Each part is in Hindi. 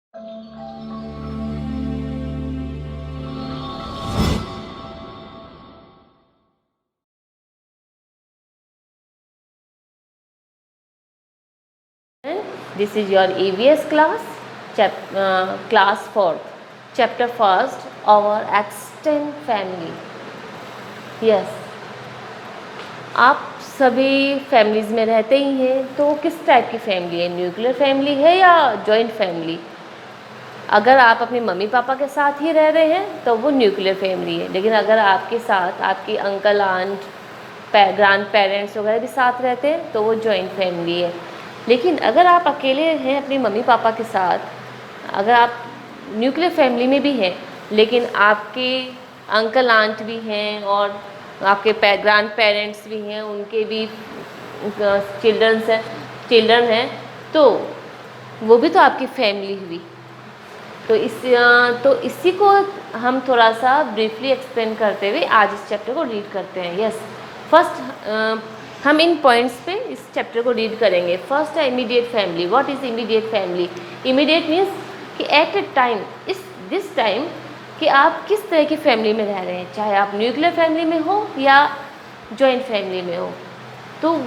This is your EVS class, class 4th, chapter 1st, our extended family. Yes, आप सभी फैमिलीज़ में रहते ही हैं, तो किस टाइप की फैमिली है? न्यूक्लियर फैमिली है या जॉइंट फैमिली? अगर आप अपने मम्मी पापा के साथ ही रह रहे हैं तो वो न्यूक्लियर फैमिली है, लेकिन अगर आपके साथ आपकी अंकल आंट ग्रैंड पेरेंट्स वगैरह भी साथ रहते हैं तो वो जॉइंट फैमिली है। लेकिन अगर आप अकेले हैं अपने मम्मी पापा के साथ, अगर आप न्यूक्लियर फैमिली में भी हैं लेकिन आपके अंकल आंट भी हैं और आपके ग्रैंड पेरेंट्स भी हैं, उनके भी चिल्ड्रन हैं, तो वो भी तो आपकी फैमिली हुई। तो इसी को हम थोड़ा सा ब्रीफली एक्सप्लेन करते हुए आज इस चैप्टर को रीड करते हैं। यस, फर्स्ट हम इन पॉइंट्स पे इस चैप्टर को रीड करेंगे। फर्स्ट है immediate family. What is immediate family? Immediate means कि at a time, this time, कि आप किस तरह की फैमिली में रह रहे हैं, चाहे आप न्यूक्लियर फैमिली में हो या जॉइंट फैमिली में हो, तो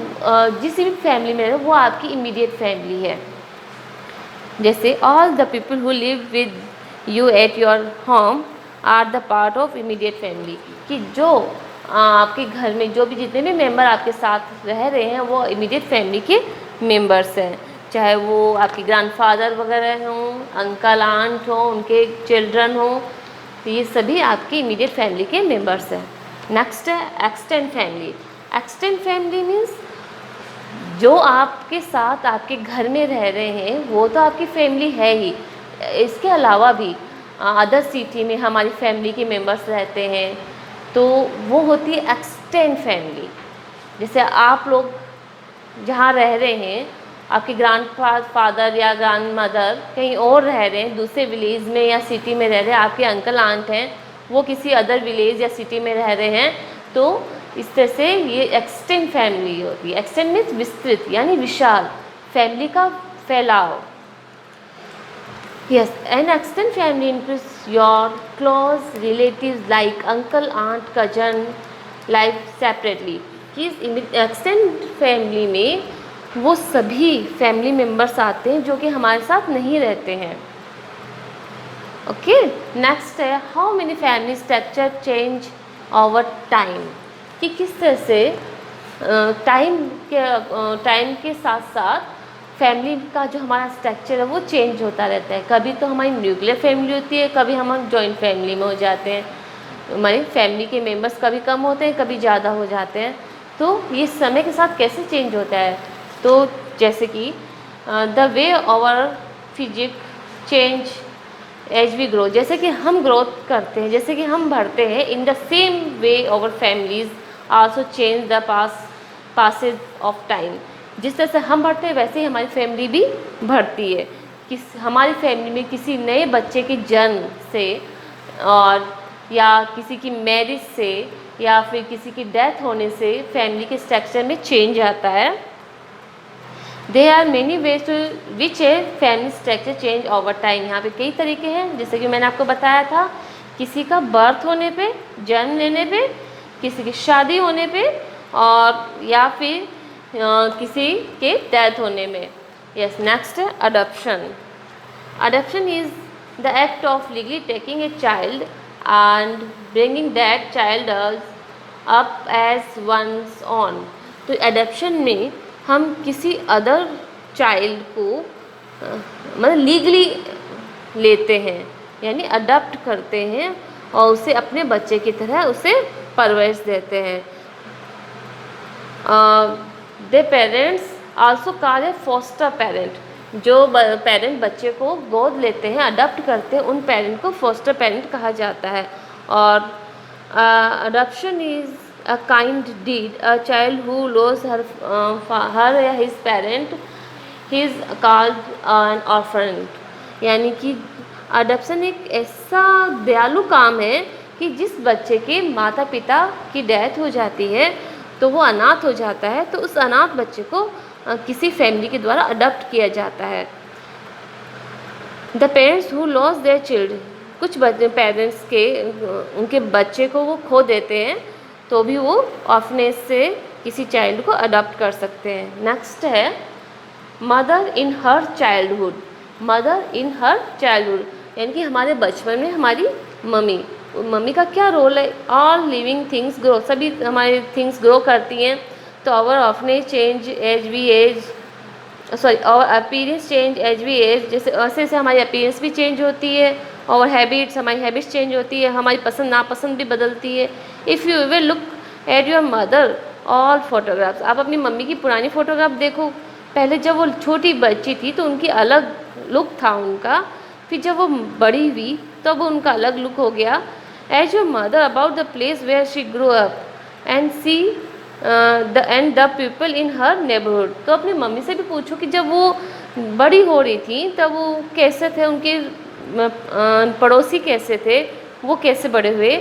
जिस भी फैमिली में रहो वो आपकी इमीडिएट फैमिली है। जैसे all the people who live with you at your home are the part of immediate family, कि जो आपके घर में जो भी जितने भी मेंबर आपके साथ रह रहे हैं वो इमीडिएट फैमिली के मेंबर्स हैं, चाहे वो आपके ग्रैंडफादर वगैरह हों, अंकल आंट हों, उनके चिल्ड्रन हों, तो ये सभी आपकी इमीडिएट फैमिली के मेंबर्स हैं। नेक्स्ट है extend family. Extend family means जो आपके साथ आपके घर में रह रहे हैं वो तो आपकी फैमिली है ही, इसके अलावा भी अदर सिटी में हमारी फैमिली के मेंबर्स रहते हैं, तो वो होती है एक्सटेंड फैमिली। जैसे आप लोग जहाँ रह रहे हैं, आपके ग्रैंड फादर या ग्रैंड मदर कहीं और रह रहे हैं, दूसरे विलेज में या सिटी में रह रहे हैं, आपके अंकल आंट हैं वो किसी अदर विलेज या सिटी में रह रहे हैं, तो इस तरह से ये एक्सटेंड फैमिली होती है। एक्सटेंड मीन्स विस्तृत, यानी विशाल, फैमिली का फैलाव। Yes, an extended family includes your close relatives like uncle, aunt, cousin, live separately. कि एक्सटेंड फैमिली में वो सभी फैमिली मेम्बर्स आते हैं जो कि हमारे साथ नहीं रहते हैं। ओके, नेक्स्ट है how many family structure change over time, कि किस तरह से टाइम के साथ साथ फैमिली का जो हमारा स्ट्रक्चर है वो चेंज होता रहता है। कभी तो हमारी न्यूक्लियर फैमिली होती है, कभी हम जॉइंट फैमिली में हो जाते हैं, हमारी फैमिली के मेंबर्स कभी कम होते हैं, कभी ज़्यादा हो जाते हैं। तो ये समय के साथ कैसे चेंज होता है? तो जैसे कि the way our physique change as we grow, जैसे कि हम ग्रोथ करते हैं, जैसे कि हम बढ़ते हैं, in the same way our families also change the passage of time. जिस तरह से हम बढ़ते हैं वैसे ही हमारी फैमिली भी बढ़ती है। हमारी फैमिली में किसी नए बच्चे के जन्म से और या किसी की मैरिज से या फिर किसी की डेथ होने से फैमिली के स्ट्रक्चर में चेंज आता है। There are many ways to which a family structure change over time. यहाँ पे कई तरीके हैं, जैसे कि मैंने आपको बताया था, किसी का बर्थ होने पे, जन्म लेने पे, किसी की शादी होने पे, और या फिर किसी के डेथ होने में। यस, नेक्स्ट है adoption. Adoption is the act of legally taking a child and bringing that child up as one's own. तो अडॉप्शन में हम किसी अदर चाइल्ड को मतलब लीगली लेते हैं, यानी अडॉप्ट करते हैं और उसे अपने बच्चे की तरह उसे परवरिश देते हैं। They parents also called a foster parent. जो पेरेंट बच्चे को गोद लेते हैं, अडॉप्ट करते हैं, उन पेरेंट को फॉस्टर पेरेंट कहा जाता है। और adoption is a kind deed. A child who loses her या his parent, he is called an orphan। यानी कि अडॉप्शन एक ऐसा दयालु काम है कि जिस बच्चे के माता पिता की डेथ हो जाती है तो वो अनाथ हो जाता है, तो उस अनाथ बच्चे को किसी फैमिली के द्वारा अडॉप्ट किया जाता है। The parents who loss their children, कुछ पेरेंट्स के उनके बच्चे को वो खो देते हैं तो भी वो ऑर्फनेज से किसी चाइल्ड को अडॉप्ट कर सकते हैं। नेक्स्ट है mother in her childhood. Mother in her childhood यानी कि हमारे बचपन में हमारी मम्मी का क्या रोल है। ऑल लिविंग थिंग्स ग्रो, सभी हमारी थिंग्स ग्रो करती हैं। तो our orphanage change as we age, sorry our appearance change as we age, जैसे ऐसे ऐसे हमारी अपीयरेंस भी चेंज होती है और हैबिट्स, हमारी हैबिट्स चेंज होती है, हमारी पसंद नापसंद भी बदलती है। If you will look at your mother all photographs, आप अपनी मम्मी की पुरानी फ़ोटोग्राफ देखो। पहले जब वो छोटी बच्ची थी तो उनकी अलग लुक था उनका, फिर जब वो बड़ी हुई तब तो उनका अलग लुक हो गया। Ask your mother about the place where she grow up and see the people in her neighbourhood. तो अपनी मम्मी से भी पूछो कि जब वो बड़ी हो रही थी तब वो कैसे थे, उनके पड़ोसी कैसे थे, वो कैसे बड़े हुए।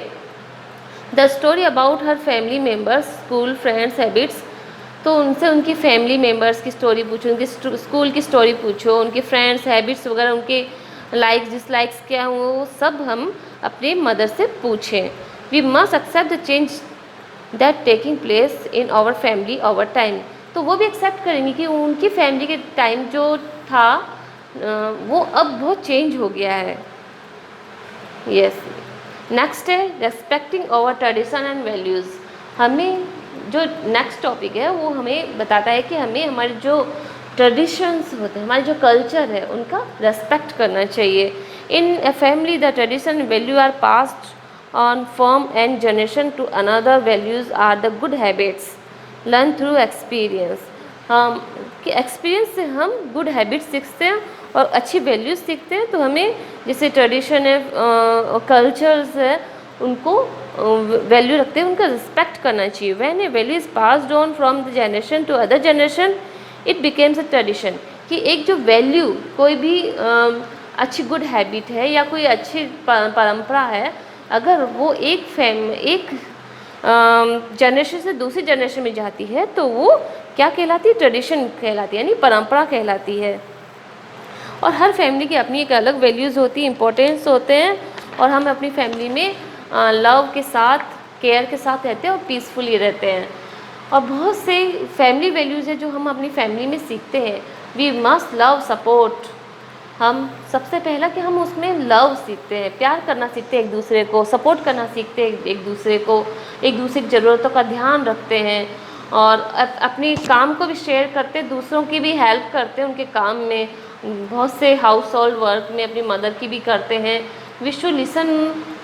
The story about her family members, school friends, habits, तो उनसे उनकी फैमिली मेम्बर्स की स्टोरी पूछो, उनकी स्कूल की स्टोरी पूछो, उनके फ्रेंड्स, हैबिट्स वगैरह, उनके लाइक्स डिसलाइक्स क्या हुए, वो सब हम अपने मदर से पूछें। We must accept the change that taking place in our family over time. तो वो भी एक्सेप्ट करेंगी कि उनकी फैमिली के टाइम जो था वो अब बहुत चेंज हो गया है। यस। नेक्स्ट है respecting our tradition and values. हमें जो नेक्स्ट टॉपिक है वो हमें बताता है कि हमें हमारे जो ट्रेडिशंस होते हैं, हमारे जो कल्चर है, उनका रेस्पेक्ट करना चाहिए। In a family the tradition value are passed on from and generation to another, values are the good habits learn through experience। हम कि एक्सपीरियंस से हम गुड हैबिट्स सीखते हैं और अच्छी वैल्यूज सीखते हैं। तो हमें जैसे ट्रेडिशन है, कल्चर्स है, उनको वैल्यू रखते हैं, उनका रिस्पेक्ट करना चाहिए। When a value is passed on from the generation to other generation it becomes a tradition. कि एक जो वैल्यू, कोई भी अच्छी गुड हैबिट है या कोई अच्छी परंपरा है, अगर वो एक जनरेशन से दूसरी जनरेशन में जाती है तो वो क्या कहलाती है, ट्रेडिशन कहलाती है, यानी परंपरा कहलाती है। और हर फैमिली की अपनी एक अलग वैल्यूज़ होती है, इम्पोर्टेंस होते हैं, और हम अपनी फैमिली में लव के साथ, केयर के साथ रहते हैं और पीसफुली रहते हैं। और बहुत से फैमिली वैल्यूज़ है जो हम अपनी फैमिली में सीखते हैं। We must love support. हम सबसे पहला कि हम उसमें लव सीखते हैं, प्यार करना सीखते हैं, एक दूसरे को सपोर्ट करना सीखते हैं, एक दूसरे को, एक दूसरे की ज़रूरतों का ध्यान रखते हैं, और अपनी काम को भी शेयर करते हैं, दूसरों की भी हेल्प करते हैं उनके काम में। बहुत से हाउस होल्ड वर्क में अपनी मदर की भी करते हैं। We should listen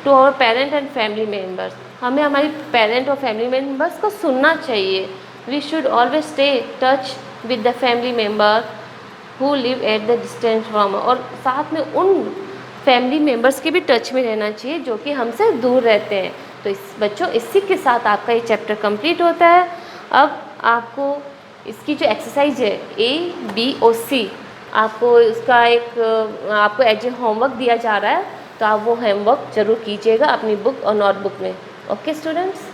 to our parent and family members. हमें हमारी पेरेंट और फैमिली मेम्बर्स को सुनना चाहिए। We should always stay touch with the family member who live at the distance from, और साथ में उन फैमिली मेम्बर्स के भी टच में रहना चाहिए जो कि हमसे दूर रहते हैं। तो बच्चों, इसी के साथ आपका ये चैप्टर कंप्लीट होता है। अब आपको इसकी जो एक्सरसाइज है ABOC, आपको इसका एक आपको एज ए होमवर्क दिया जा रहा है, तो आप वो होमवर्क ज़रूर कीजिएगा अपनी बुक और नोटबुक में। Okay students.